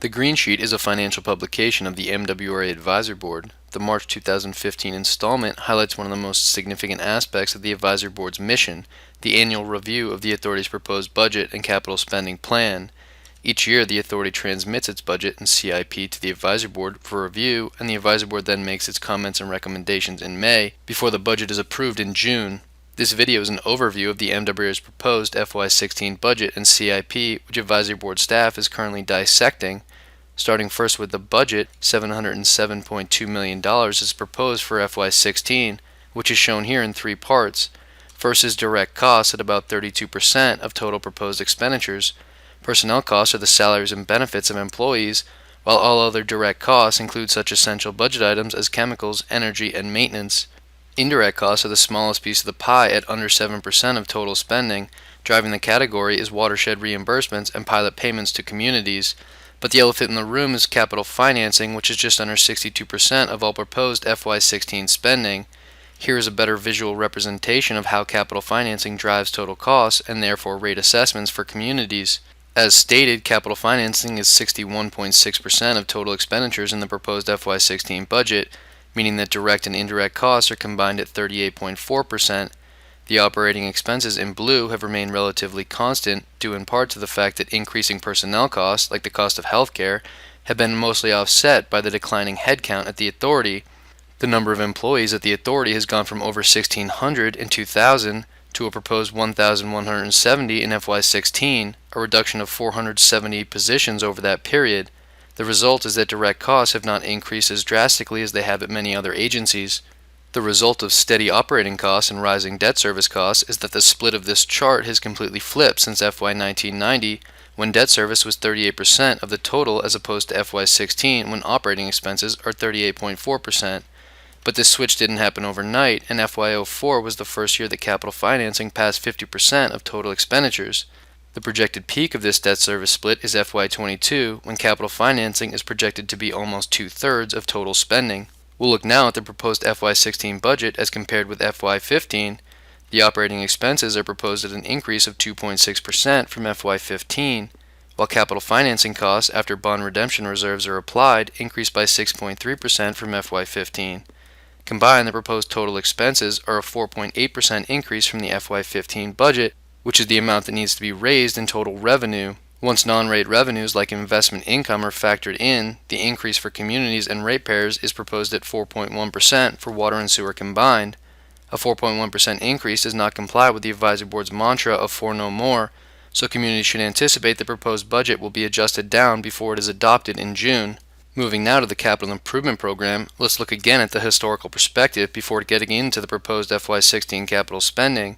The Green Sheet is a financial publication of the MWRA Advisory Board. The March 2015 installment highlights one of the most significant aspects of the Advisory Board's mission, the annual review of the Authority's proposed budget and capital spending plan. Each year, the Authority transmits its budget and CIP to the Advisory Board for review, and the Advisory Board then makes its comments and recommendations in May, before the budget is approved in June. This video is an overview of the MWRA's proposed FY16 budget and CIP, which Advisory Board staff is currently dissecting. Starting first with the budget, $707.2 million is proposed for FY16, which is shown here in three parts. First is direct costs at about 32% of total proposed expenditures. Personnel costs are the salaries and benefits of employees, while all other direct costs include such essential budget items as chemicals, energy, and maintenance. Indirect costs are the smallest piece of the pie at under 7% of total spending. Driving the category is watershed reimbursements and pilot payments to communities. But the elephant in the room is capital financing, which is just under 62% of all proposed FY16 spending. Here is a better visual representation of how capital financing drives total costs and therefore rate assessments for communities. As stated, capital financing is 61.6% of total expenditures in the proposed FY16 budget, meaning that direct and indirect costs are combined at 38.4%. The operating expenses in blue have remained relatively constant, due in part to the fact that increasing personnel costs, like the cost of healthcare, have been mostly offset by the declining headcount at the Authority. The number of employees at the Authority has gone from over 1,600 in 2000 to a proposed 1,170 in FY16, a reduction of 470 positions over that period. The result is that direct costs have not increased as drastically as they have at many other agencies. The result of steady operating costs and rising debt service costs is that the split of this chart has completely flipped since FY1990, when debt service was 38% of the total, as opposed to FY16 when operating expenses are 38.4%. But this switch didn't happen overnight, and FY04 was the first year that capital financing passed 50% of total expenditures. The projected peak of this debt service split is FY22, when capital financing is projected to be almost 2/3 of total spending. We'll look now at the proposed FY16 budget as compared with FY15. The operating expenses are proposed at an increase of 2.6% from FY15, while capital financing costs after bond redemption reserves are applied increased by 6.3% from FY15. Combined, the proposed total expenses are a 4.8% increase from the FY15 budget, which is the amount that needs to be raised in total revenue. Once non-rate revenues like investment income are factored in, the increase for communities and ratepayers is proposed at 4.1% for water and sewer combined. A 4.1% increase does not comply with the Advisory Board's mantra of "for no more," so communities should anticipate the proposed budget will be adjusted down before it is adopted in June. Moving now to the Capital Improvement Program, let's look again at the historical perspective before getting into the proposed FY16 capital spending.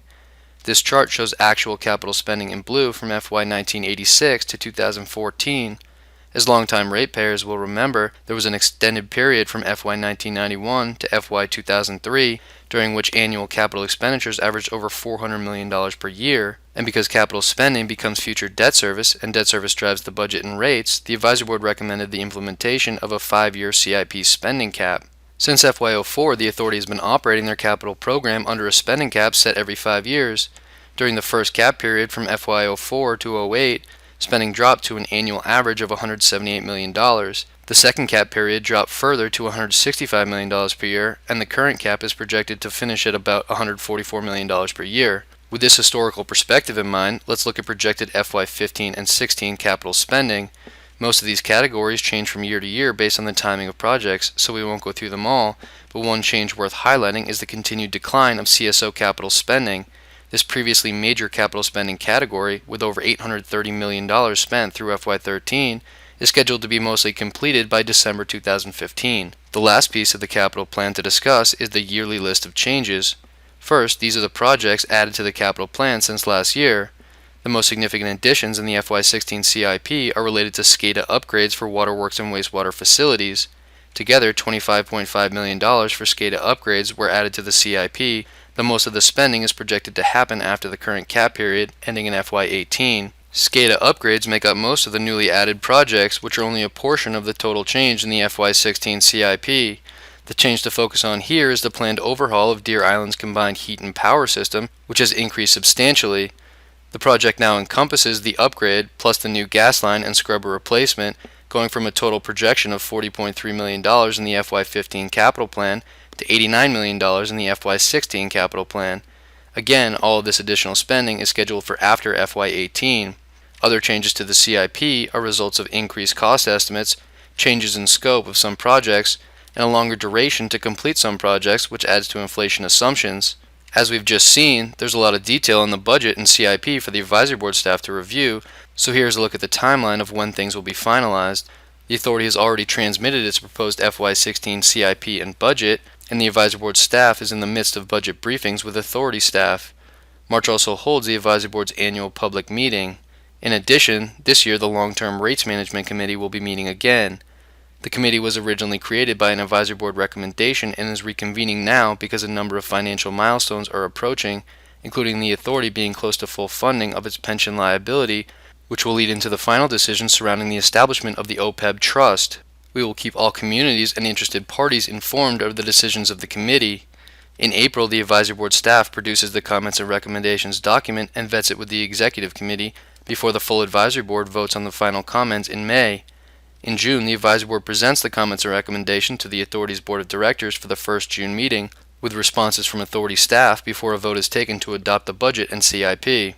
This chart shows actual capital spending in blue from FY 1986 to 2014. As longtime ratepayers will remember, there was an extended period from FY 1991 to FY 2003, during which annual capital expenditures averaged over $400 million per year. And because capital spending becomes future debt service, and debt service drives the budget and rates, the Advisory Board recommended the implementation of a 5-year CIP spending cap. Since FY04, the Authority has been operating their capital program under a spending cap set every 5 years. During the first cap period from FY04 to 08, spending dropped to an annual average of $178 million. The second cap period dropped further to $165 million per year, and the current cap is projected to finish at about $144 million per year. With this historical perspective in mind, let's look at projected FY15 and 16 capital spending. Most of these categories change from year to year based on the timing of projects, so we won't go through them all, but one change worth highlighting is the continued decline of CSO capital spending. This previously major capital spending category, with over $830 million spent through FY13, is scheduled to be mostly completed by December 2015. The last piece of the capital plan to discuss is the yearly list of changes. First, these are the projects added to the capital plan since last year. The most significant additions in the FY16 CIP are related to SCADA upgrades for waterworks and wastewater facilities. Together, $25.5 million for SCADA upgrades were added to the CIP, though most of the spending is projected to happen after the current cap period, ending in FY18. SCADA upgrades make up most of the newly added projects, which are only a portion of the total change in the FY16 CIP. The change to focus on here is the planned overhaul of Deer Island's combined heat and power system, which has increased substantially. The project now encompasses the upgrade plus the new gas line and scrubber replacement, going from a total projection of $40.3 million in the FY15 capital plan to $89 million in the FY16 capital plan. Again, all of this additional spending is scheduled for after FY18. Other changes to the CIP are results of increased cost estimates, changes in scope of some projects, and a longer duration to complete some projects, which adds to inflation assumptions. As we've just seen, there's a lot of detail in the budget and CIP for the advisory board staff to review, so here's a look at the timeline of when things will be finalized. The authority has already transmitted its proposed FY16 CIP and budget, and the advisory board staff is in the midst of budget briefings with authority staff. March also holds the advisory board's annual public meeting. In addition, this year the Long-Term Rates Management Committee will be meeting again. The committee was originally created by an advisory board recommendation and is reconvening now because a number of financial milestones are approaching, including the authority being close to full funding of its pension liability, which will lead into the final decision surrounding the establishment of the OPEB trust. We will keep all communities and interested parties informed of the decisions of the committee. In April, the advisory board staff produces the comments and recommendations document and vets it with the executive committee before the full advisory board votes on the final comments in May. In June, the advisory board presents the comments and recommendation to the authority's board of directors for the first June meeting, with responses from authority staff before a vote is taken to adopt the budget and CIP.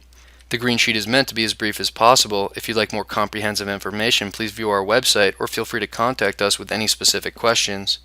The green sheet is meant to be as brief as possible. If you'd like more comprehensive information, please view our website or feel free to contact us with any specific questions.